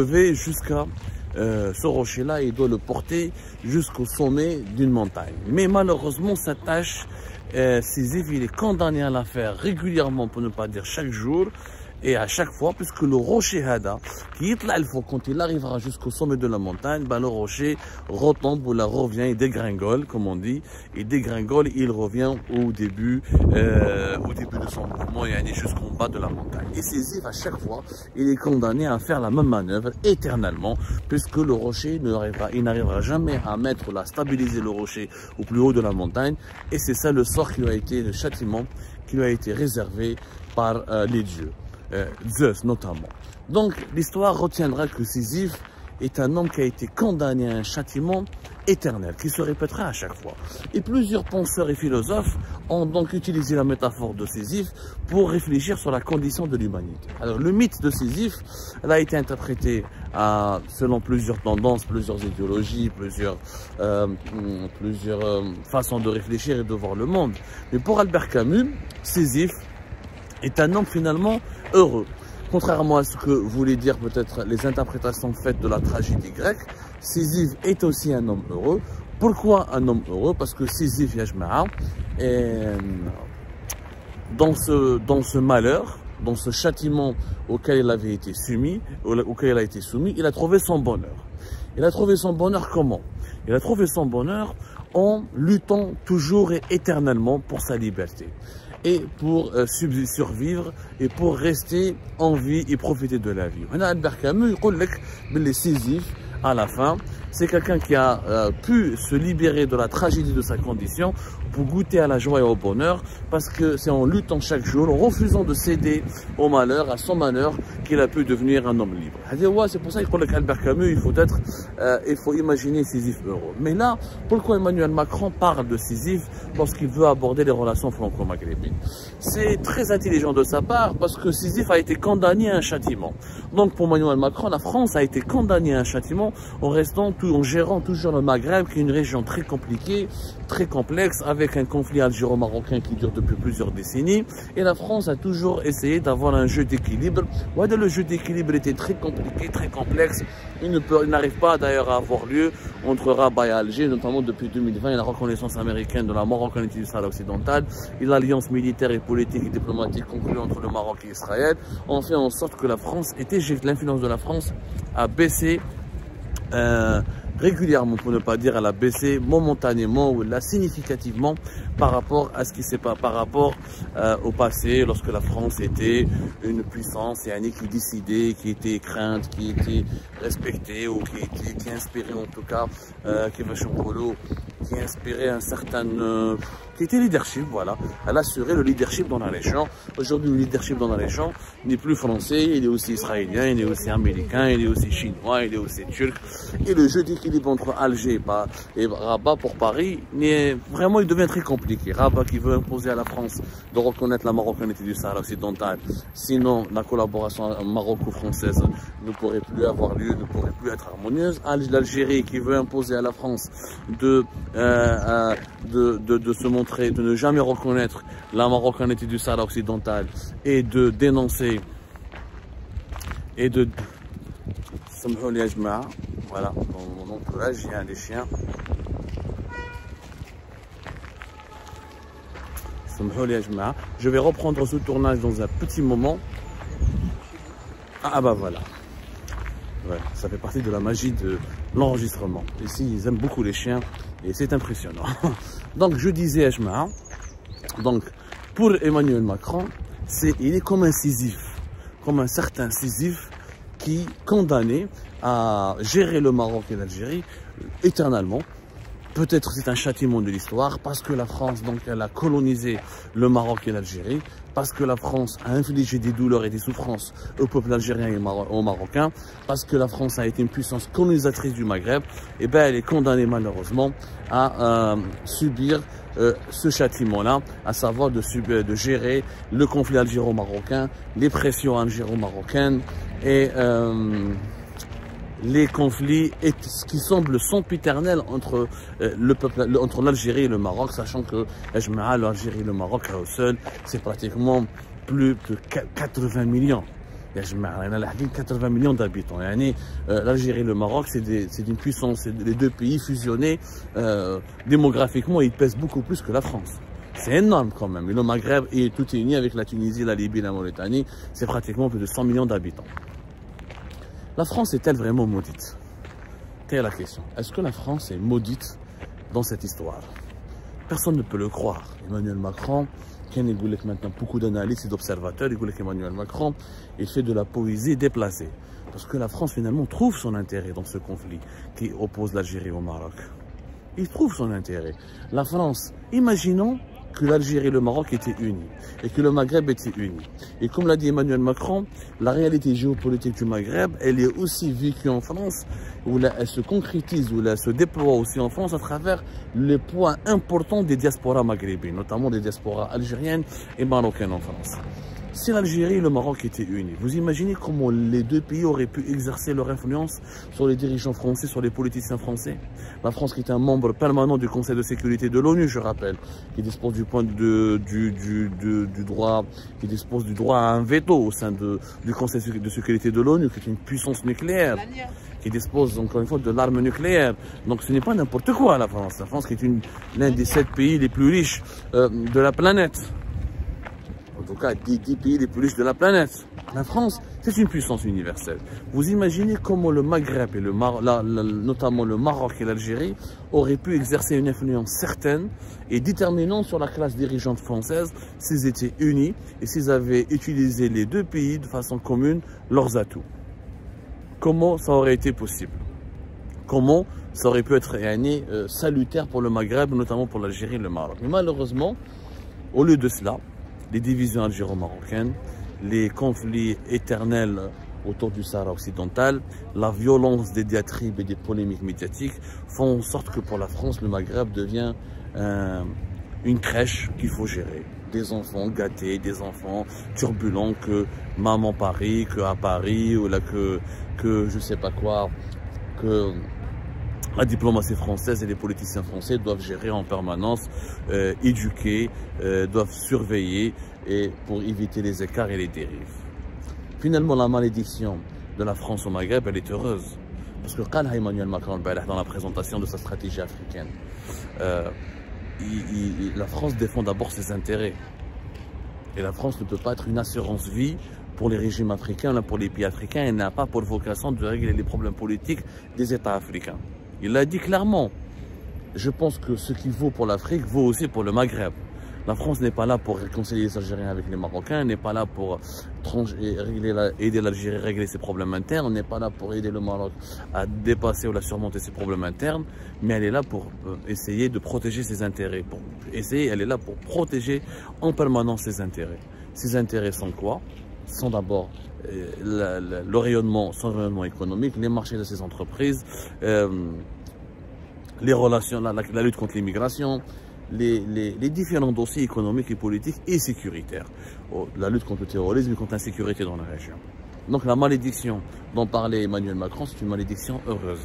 lever jusqu'à ce rocher-là, il doit le porter jusqu'au sommet d'une montagne. Mais malheureusement, cette tâche, Sisyphe, il est condamné à la faire régulièrement, pour ne pas dire chaque jour, et à chaque fois, puisque le rocher Hada, qui est là, quand il arrivera jusqu'au sommet de la montagne, ben le rocher retombe ou la revient, il dégringole, comme on dit, il dégringole, il revient au début de son mouvement, et aller jusqu'en bas de la montagne. Et Sisyphe, à chaque fois, il est condamné à faire la même manœuvre éternellement, puisque le rocher il n'arrivera jamais à stabiliser le rocher au plus haut de la montagne, et c'est ça le sort qui lui a été, le châtiment qui lui a été réservé par les dieux. Zeus notamment. Donc l'histoire retiendra que Sisyphe est un homme qui a été condamné à un châtiment éternel, qui se répétera à chaque fois. Et plusieurs penseurs et philosophes ont donc utilisé la métaphore de Sisyphe pour réfléchir sur la condition de l'humanité. Alors le mythe de Sisyphe, elle a été interprété selon plusieurs tendances, plusieurs idéologies, plusieurs façons de réfléchir et de voir le monde. Mais pour Albert Camus, Sisyphe est un homme finalement heureux. Contrairement à ce que voulaient dire peut-être les interprétations faites de la tragédie grecque, Sisyphe est aussi un homme heureux. Pourquoi un homme heureux? Parce que Sisyphe, Yajma'a, dans ce malheur, dans ce châtiment auquel il avait été soumis, il a trouvé son bonheur. Il a trouvé son bonheur comment? Il a trouvé son bonheur en luttant toujours et éternellement pour sa liberté et pour survivre et pour rester en vie et profiter de la vie. Albert Camus, il dit que Sisyphe, à la fin, c'est quelqu'un qui a pu se libérer de la tragédie de sa condition pour goûter à la joie et au bonheur, parce que c'est en luttant chaque jour, en refusant de céder au malheur, à son malheur, qu'il a pu devenir un homme libre. C'est pour ça qu'Albert Camus, il faut imaginer Sisyphe heureux. Mais là, pourquoi Emmanuel Macron parle de Sisyphe lorsqu'il veut aborder les relations franco-maghrébines? C'est très intelligent de sa part, parce que Sisyphe a été condamné à un châtiment. Donc pour Emmanuel Macron, la France a été condamnée à un châtiment en gérant toujours le Maghreb, qui est une région très compliquée, très complexe, avec un conflit algéro-marocain qui dure depuis plusieurs décennies. Et la France a toujours essayé d'avoir un jeu d'équilibre. Le jeu d'équilibre était très compliqué, très complexe. Il n'arrive pas d'ailleurs à avoir lieu entre Rabat et Alger, notamment depuis 2020, et la reconnaissance américaine de la marocanité du Sahara occidental et l'alliance militaire et politique et diplomatique conclue entre le Maroc et Israël ont fait en sorte que l'influence de la France a baissé régulièrement, pour ne pas dire elle a baissé momentanément ou là significativement par rapport à ce qui s'est pas par rapport au passé, lorsque la France était une puissance et qui décidait, qui était crainte, qui était respectée, ou qui inspirait en tout cas qui inspirait un certain qui était leadership, voilà. Elle assurait le leadership dans la région. Aujourd'hui, le leadership dans la région n'est plus français, il est aussi israélien, il est aussi américain, il est aussi chinois, il est aussi turc. Et le jeu d'équilibre entre Alger et Rabat pour Paris, vraiment, il devient très compliqué. Rabat qui veut imposer à la France de reconnaître la marocanité du Sahara occidental, sinon la collaboration maroco-française ne pourrait plus avoir lieu, ne pourrait plus être harmonieuse. L'Algérie qui veut imposer à la France de se montrer, de ne jamais reconnaître la marocanité du Sahara occidental et de dénoncer et de... Voilà, dans mon entourage, il y a des chiens. Je vais reprendre ce tournage dans un petit moment. Bah voilà. Ouais, ça fait partie de la magie de l'enregistrement. Ici, ils aiment beaucoup les chiens et c'est impressionnant. Donc, je disais, donc, pour Emmanuel Macron, il est comme un Sisyphe, comme un certain Sisyphe qui est condamné à gérer le Maroc et l'Algérie éternellement. Peut-être c'est un châtiment de l'histoire, parce que la France, donc, elle a colonisé le Maroc et l'Algérie, parce que la France a infligé des douleurs et des souffrances au peuple algérien et aux Marocains, parce que la France a été une puissance colonisatrice du Maghreb, et elle est condamnée malheureusement à subir ce châtiment-là, à savoir de gérer le conflit algéro-marocain, les pressions algéro-marocaines et les conflits qui semblent sempiternels entre entre l'Algérie et le Maroc, sachant que l'Algérie et le Maroc à eux seuls, c'est pratiquement plus de 80 millions. Il y a 80 millions d'habitants. L'Algérie et le Maroc, c'est une puissance, c'est les deux pays fusionnés. Démographiquement, ils pèsent beaucoup plus que la France. C'est énorme quand même. Et le Maghreb, et tout est uni avec la Tunisie, la Libye, la Mauritanie. C'est pratiquement plus de 100 millions d'habitants. La France est-elle vraiment maudite? Quelle est la question? Est-ce que la France est maudite dans cette histoire? Personne ne peut le croire. Emmanuel Macron, il y a maintenant beaucoup d'analystes et d'observateurs, il dit qu'Emmanuel Macron, il fait de la poésie déplacée. Parce que la France, finalement, trouve son intérêt dans ce conflit qui oppose l'Algérie au Maroc. Il trouve son intérêt. La France, imaginons que l'Algérie et le Maroc étaient unis et que le Maghreb était uni. Et comme l'a dit Emmanuel Macron, la réalité géopolitique du Maghreb, elle est aussi vécue en France, où elle se concrétise, où elle se déploie aussi en France à travers les points importants des diasporas maghrébines, notamment des diasporas algériennes et marocaines en France. Si l'Algérie et le Maroc étaient unis, vous imaginez comment les deux pays auraient pu exercer leur influence sur les dirigeants français, sur les politiciens français? La France qui est un membre permanent du Conseil de sécurité de l'ONU, je rappelle, qui dispose du droit à un veto au sein du Conseil de sécurité de l'ONU, qui est une puissance nucléaire, qui dispose encore une fois de l'arme nucléaire. Donc ce n'est pas n'importe quoi la France. La France qui est l'un des 7 pays les plus riches de la planète. En tout cas, 10 pays les plus riches de la planète. La France, c'est une puissance universelle. Vous imaginez comment le Maghreb, et notamment le Maroc et l'Algérie, auraient pu exercer une influence certaine et déterminante sur la classe dirigeante française s'ils étaient unis et s'ils avaient utilisé les deux pays de façon commune leurs atouts. Comment ça aurait été possible? Comment ça aurait pu être salutaire pour le Maghreb, notamment pour l'Algérie et le Maroc? Mais malheureusement, au lieu de cela, les divisions algéro-marocaines, les conflits éternels autour du Sahara occidental, la violence des diatribes et des polémiques médiatiques font en sorte que pour la France, le Maghreb devient une crèche qu'il faut gérer. Des enfants gâtés, des enfants turbulents que maman Paris, que à Paris, ou là que je sais pas quoi, que la diplomatie française et les politiciens français doivent gérer en permanence, éduquer, doivent surveiller et pour éviter les écarts et les dérives. Finalement, la malédiction de la France au Maghreb, elle est heureuse. Parce que quand Emmanuel Macron, dans la présentation de sa stratégie africaine, la France défend d'abord ses intérêts. Et la France ne peut pas être une assurance vie pour les régimes africains, pour les pays africains. Elle n'a pas pour vocation de régler les problèmes politiques des États africains. Il l'a dit clairement. Je pense que ce qui vaut pour l'Afrique vaut aussi pour le Maghreb. La France n'est pas là pour réconcilier les Algériens avec les Marocains, elle n'est pas là pour aider l'Algérie à régler ses problèmes internes, on n'est pas là pour aider le Maroc à dépasser ou à surmonter ses problèmes internes, mais elle est là pour essayer de protéger ses intérêts. Elle est là pour protéger en permanence ses intérêts. Ses intérêts sont quoi? Sont d'abord le rayonnement, son rayonnement économique, les marchés de ses entreprises, les relations, la lutte contre l'immigration, les différents dossiers économiques et politiques et sécuritaires. La lutte contre le terrorisme et contre l'insécurité dans la région. Donc la malédiction dont parlait Emmanuel Macron, c'est une malédiction heureuse.